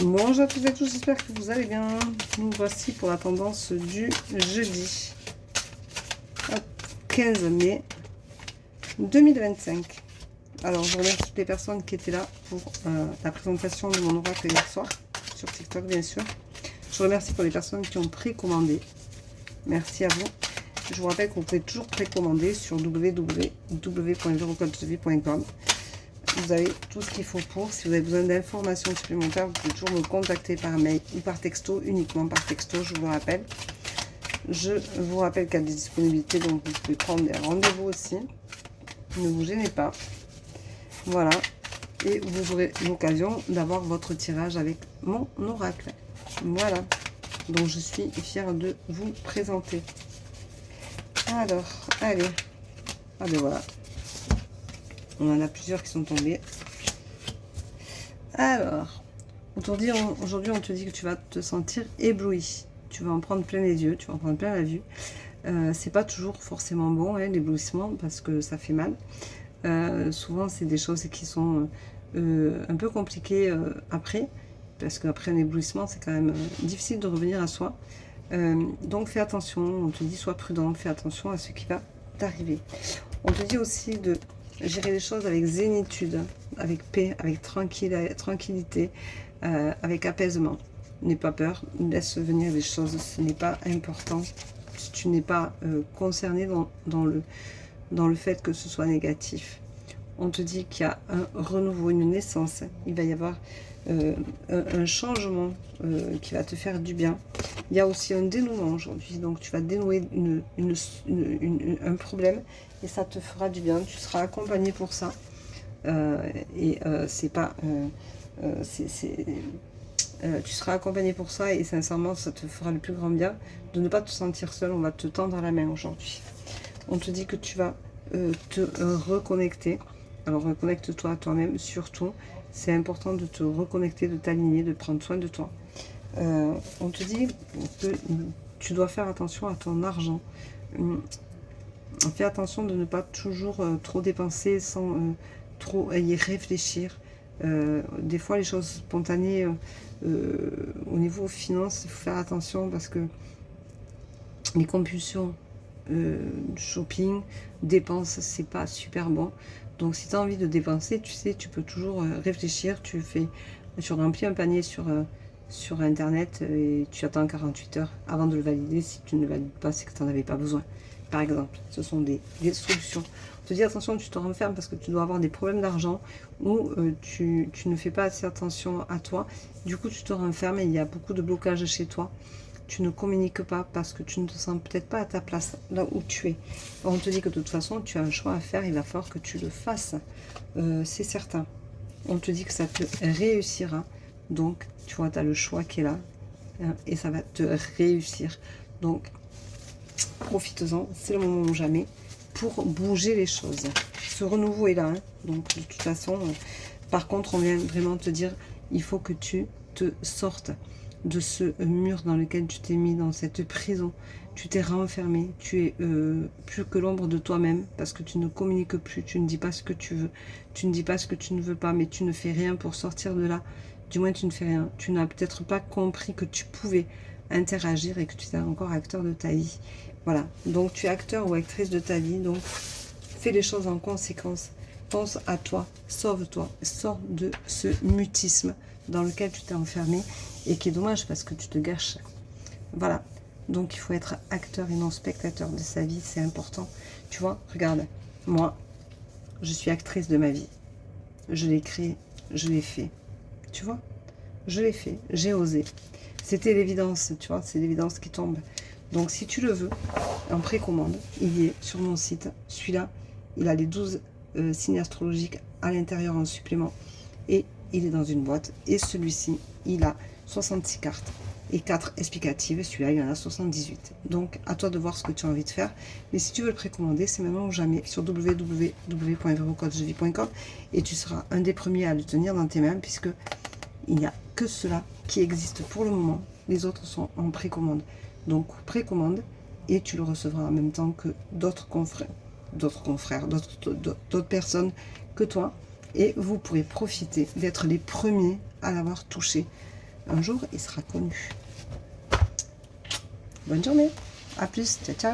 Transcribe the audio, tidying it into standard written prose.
Bonjour à toutes et à tous, j'espère que vous allez bien. Nous voici pour la tendance du jeudi 15 mai 2025. Alors, je remercie toutes les personnes qui étaient là pour la présentation de mon oracle hier soir, sur TikTok bien sûr. Je remercie pour les personnes qui ont précommandé. Merci à vous. Je vous rappelle que vous pouvez toujours précommander sur www.verocoachevie.com. Vous avez tout ce qu'il faut pour. Si vous avez besoin d'informations supplémentaires, vous pouvez toujours me contacter par mail ou par texto, uniquement par texto, je vous rappelle. Je vous rappelle qu'il y a des disponibilités, donc vous pouvez prendre des rendez-vous aussi. Ne vous gênez pas. Voilà. Et vous aurez l'occasion d'avoir votre tirage avec mon oracle. Voilà. Donc je suis fière de vous présenter. Alors, allez. Ah ben voilà. On en a plusieurs qui sont tombés. Alors, aujourd'hui, on te dit que tu vas te sentir ébloui. Tu vas en prendre plein les yeux, tu vas en prendre plein la vue. C'est pas toujours forcément bon, hein, l'éblouissement, parce que ça fait mal. Souvent, c'est des choses qui sont un peu compliquées après, parce qu'après un éblouissement, c'est quand même difficile de revenir à soi. Donc, fais attention, on te dit sois prudent, fais attention à ce qui va t'arriver. On te dit aussi de gérer les choses avec zénitude, avec paix, avec tranquillité, avec apaisement. N'aie pas peur, laisse venir les choses, ce n'est pas important. Si tu n'es pas concerné dans le fait que ce soit négatif. On te dit qu'il y a un renouveau, une naissance. Il va y avoir un changement qui va te faire du bien. Il y a aussi un dénouement aujourd'hui. Donc tu vas dénouer un problème et ça te fera du bien. Tu seras accompagné pour ça. C'est pas... tu seras accompagné pour ça et sincèrement ça te fera le plus grand bien de ne pas te sentir seul. On va te tendre la main aujourd'hui. On te dit que tu vas te reconnecter. Alors reconnecte-toi à toi-même surtout. C'est important de te reconnecter, de t'aligner, de prendre soin de toi. On te dit que tu dois faire attention à ton argent. Fais attention de ne pas toujours trop dépenser sans trop y réfléchir. Des fois les choses spontanées au niveau finance, il faut faire attention parce que les compulsions shopping, dépenses, c'est pas super bon. Donc si tu as envie de dépenser, tu sais, tu peux toujours réfléchir, tu remplis un panier sur internet et tu attends 48 heures avant de le valider. Si tu ne le valides pas, c'est que tu n'en avais pas besoin. Par exemple, ce sont des solutions. On te dit attention, tu te renfermes parce que tu dois avoir des problèmes d'argent ou tu ne fais pas assez attention à toi. Du coup, tu te renfermes et il y a beaucoup de blocages chez toi. Tu ne communiques pas parce que tu ne te sens peut-être pas à ta place là où tu es. On te dit que de toute façon, tu as un choix à faire, il va falloir que tu le fasses. C'est certain. On te dit que ça te réussira. Donc, tu vois, tu as le choix qui est là hein, et ça va te réussir. Donc, profite-en, c'est le moment ou jamais pour bouger les choses. Ce renouveau est là. Hein, donc, de toute façon, par contre, on vient vraiment te dire, il faut que tu te sortes de ce mur dans lequel tu t'es mis, dans cette prison. Tu t'es renfermé, tu es plus que l'ombre de toi-même parce que tu ne communiques plus, tu ne dis pas ce que tu veux, tu ne dis pas ce que tu ne veux pas, mais tu ne fais rien pour sortir de là. Du moins, tu ne fais rien. Tu n'as peut-être pas compris que tu pouvais interagir et que tu es encore acteur de ta vie. Voilà. Donc, tu es acteur ou actrice de ta vie. Donc, fais les choses en conséquence. Pense à toi. Sauve-toi. Sors de ce mutisme dans lequel tu t'es enfermé et qui est dommage parce que tu te gâches. Voilà. Donc, il faut être acteur et non spectateur de sa vie. C'est important. Tu vois, regarde. Moi, je suis actrice de ma vie. Je l'ai créée. Je l'ai fait. Tu vois, je l'ai fait, j'ai osé. C'était l'évidence, tu vois, c'est l'évidence qui tombe. Donc, si tu le veux, en précommande, il y est sur mon site. Celui-là, il a les 12 signes astrologiques à l'intérieur en supplément. Et il est dans une boîte. Et celui-ci, il a 66 cartes et 4 explicatives. Celui-là, il en a 78. Donc, à toi de voir ce que tu as envie de faire. Mais si tu veux le précommander, c'est maintenant ou jamais sur www.verocoachevie.com et tu seras un des premiers à le tenir dans tes mains puisque il n'y a que cela qui existe pour le moment. Les autres sont en précommande. Donc, précommande et tu le recevras en même temps que d'autres confrères, d'autres personnes que toi. Et vous pourrez profiter d'être les premiers à l'avoir touché un jour, il sera connu. Bonne journée. À plus. Ciao, ciao.